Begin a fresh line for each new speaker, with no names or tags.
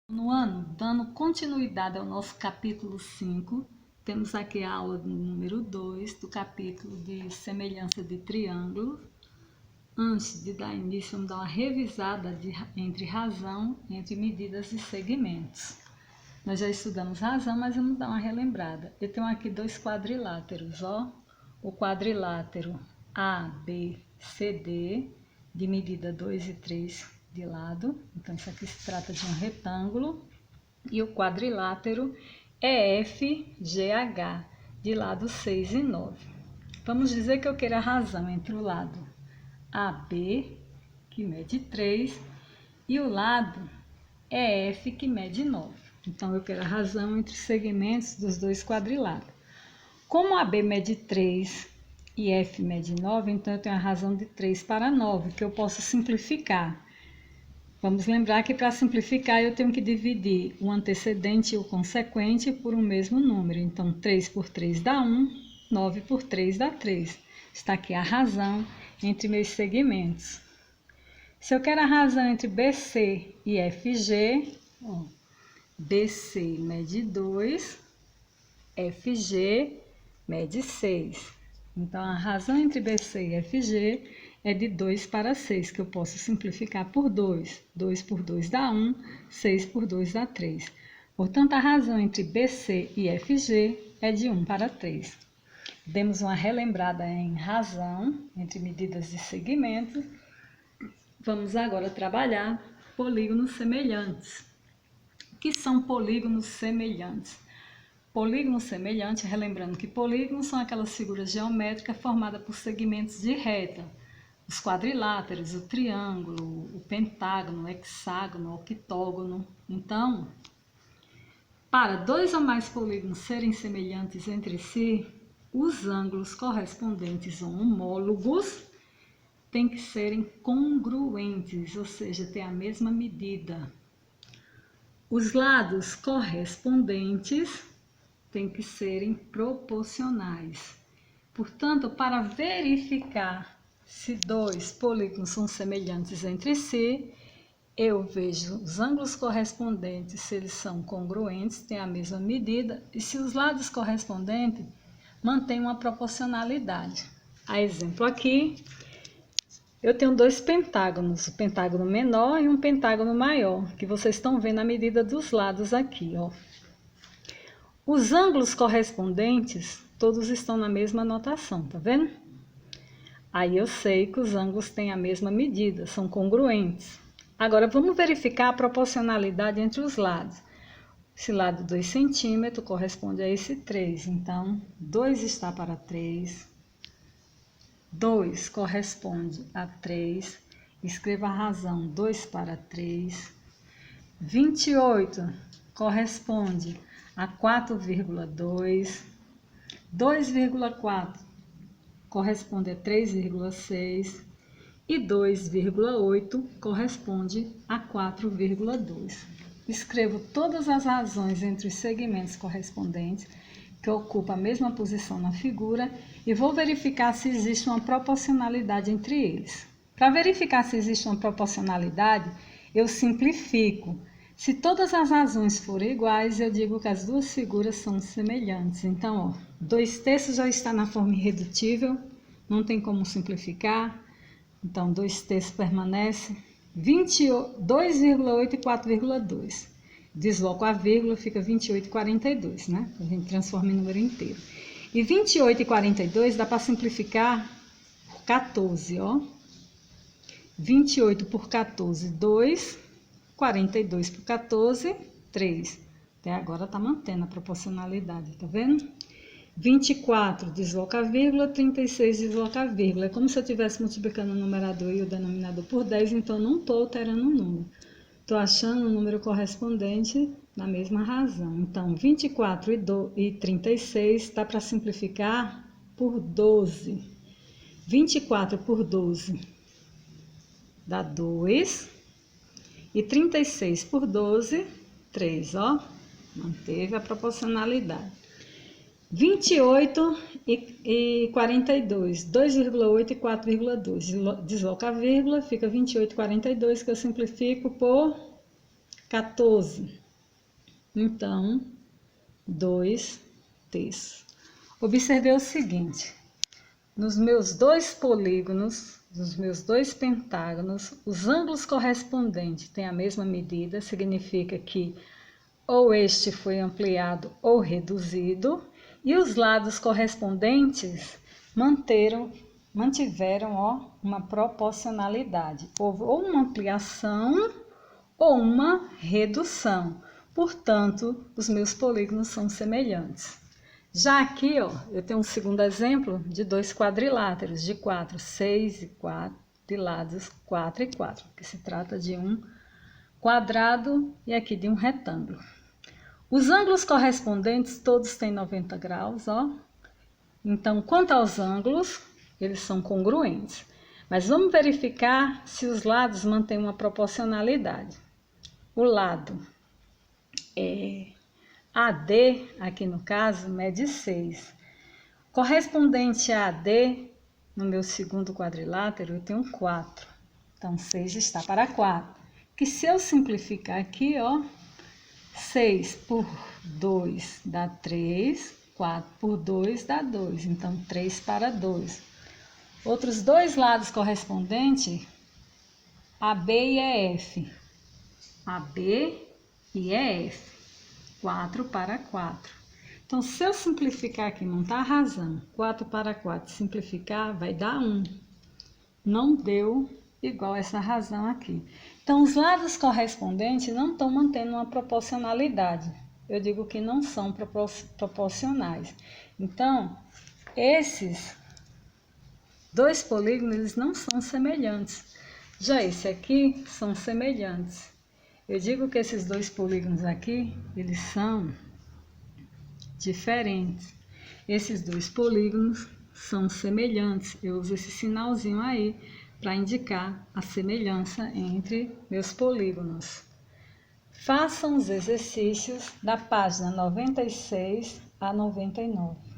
No ano, dando continuidade ao nosso capítulo 5, temos aqui a aula número 2 do capítulo de semelhança de triângulos. Antes de dar início, vamos dar uma revisada entre razão, entre medidas e segmentos. Nós já estudamos razão, mas vamos dar uma relembrada. Eu tenho aqui dois quadriláteros, ó. O quadrilátero ABCD, de medida 2 e 3 de lado. Então, isso aqui se trata de um retângulo. E o quadrilátero EFGH, de lado 6 e 9. Vamos dizer que eu queira a razão entre o lado AB, que mede 3, e o lado EF, que mede 9. Então, eu quero a razão entre os segmentos dos dois quadriláteros. Como AB mede 3 e F mede 9, então eu tenho a razão de 3 para 9, que eu posso simplificar. Vamos lembrar que para simplificar eu tenho que dividir o antecedente e o consequente por um mesmo número. Então, 3 por 3 dá 1, 9 por 3 dá 3. Está aqui a razão entre meus segmentos. Se eu quero a razão entre BC e FG, ó, BC mede 2, FG mede 6. Então, a razão entre BC e FG é de 2 para 6, que eu posso simplificar por 2. 2 por 2 dá 1, 6 por 2 dá 3. Portanto, a razão entre BC e FG é de 1 para 3. Demos uma relembrada em razão entre medidas e segmentos. Vamos agora trabalhar polígonos semelhantes. O que são polígonos semelhantes? Polígono semelhante, relembrando que polígonos são aquelas figuras geométricas formadas por segmentos de reta. Os quadriláteros, o triângulo, o pentágono, o hexágono, o octógono. Então, para dois ou mais polígonos serem semelhantes entre si, os ângulos correspondentes ou homólogos têm que serem congruentes, ou seja, ter a mesma medida. Os lados correspondentes têm que serem proporcionais. Portanto, para verificar se dois polígonos são semelhantes entre si, eu vejo os ângulos correspondentes, se eles são congruentes, têm a mesma medida, e se os lados correspondentes mantêm uma proporcionalidade. A exemplo aqui, eu tenho dois pentágonos, o pentágono menor e um pentágono maior, que vocês estão vendo a medida dos lados aqui, ó. Os ângulos correspondentes, todos estão na mesma notação, tá vendo? Aí eu sei que os ângulos têm a mesma medida, são congruentes. Agora, vamos verificar a proporcionalidade entre os lados. Esse lado 2 centímetros corresponde a esse 3, então 2 está para 3. 2 corresponde a 3. Escreva a razão 2 para 3. 28 corresponde a 4,2. 2,4 corresponde a 3,6 e 2,8 corresponde a 4,2. Escrevo todas as razões entre os segmentos correspondentes que ocupam a mesma posição na figura e vou verificar se existe uma proporcionalidade entre eles. Para verificar se existe uma proporcionalidade, eu simplifico. Se todas as razões forem iguais, eu digo que as duas figuras são semelhantes. Então, ó, 2/3 já está na forma irredutível, não tem como simplificar. Então, 2/3 permanece. 2,8 e 4,2. Desloco a vírgula, fica 28 e 42, né? A gente transforma em número inteiro. E 28 e 42 dá para simplificar por 14, ó. 28 por 14, 2. 42 por 14, 3. Até agora tá mantendo a proporcionalidade, tá vendo? 24 desloca a vírgula, 36 desloca a vírgula. É como se eu estivesse multiplicando o numerador e o denominador por 10, então não estou alterando o número. Estou achando o número correspondente na mesma razão. Então, 24 e 36 dá para simplificar por 12. 24 por 12 dá 2. E 36 por 12, 3, ó. Manteve a proporcionalidade. 28 e 42, 2,8 e 4,2. Desloca a vírgula, fica 28 e 42, que eu simplifico por 14. Então, 2/3. Observei o seguinte: nos meus dois polígonos, nos meus dois pentágonos, os ângulos correspondentes têm a mesma medida, significa que ou este foi ampliado ou reduzido, e os lados correspondentes mantiveram uma proporcionalidade. Houve ou uma ampliação ou uma redução. Portanto, os meus polígonos são semelhantes. Já aqui, eu tenho um segundo exemplo de dois quadriláteros de 4, 6 e 4, de lados 4 e 4, que se trata de um quadrado e aqui de um retângulo. Os ângulos correspondentes todos têm 90 graus, Então, quanto aos ângulos, eles são congruentes. Mas vamos verificar se os lados mantêm uma proporcionalidade. O lado AD, aqui no caso, mede 6. Correspondente a AD, no meu segundo quadrilátero, eu tenho 4. Então, 6 está para 4. Que se eu simplificar aqui, 6 por 2 dá 3, 4 por 2 dá 2, então 3 para 2. Outros dois lados correspondentes, AB e EF. AB e EF, 4 para 4. Então, se eu simplificar aqui, não está arrasando, 4 para 4, simplificar, vai dar 1. Não deu igual essa razão aqui. Então, os lados correspondentes não estão mantendo uma proporcionalidade. Eu digo que não são proporcionais. Então, esses dois polígonos, eles não são semelhantes. Já esse aqui são semelhantes. Eu digo que esses dois polígonos aqui, eles são diferentes. Esses dois polígonos são semelhantes. Eu uso esse sinalzinho aí para indicar a semelhança entre meus polígonos. Façam os exercícios da página 96 a 99.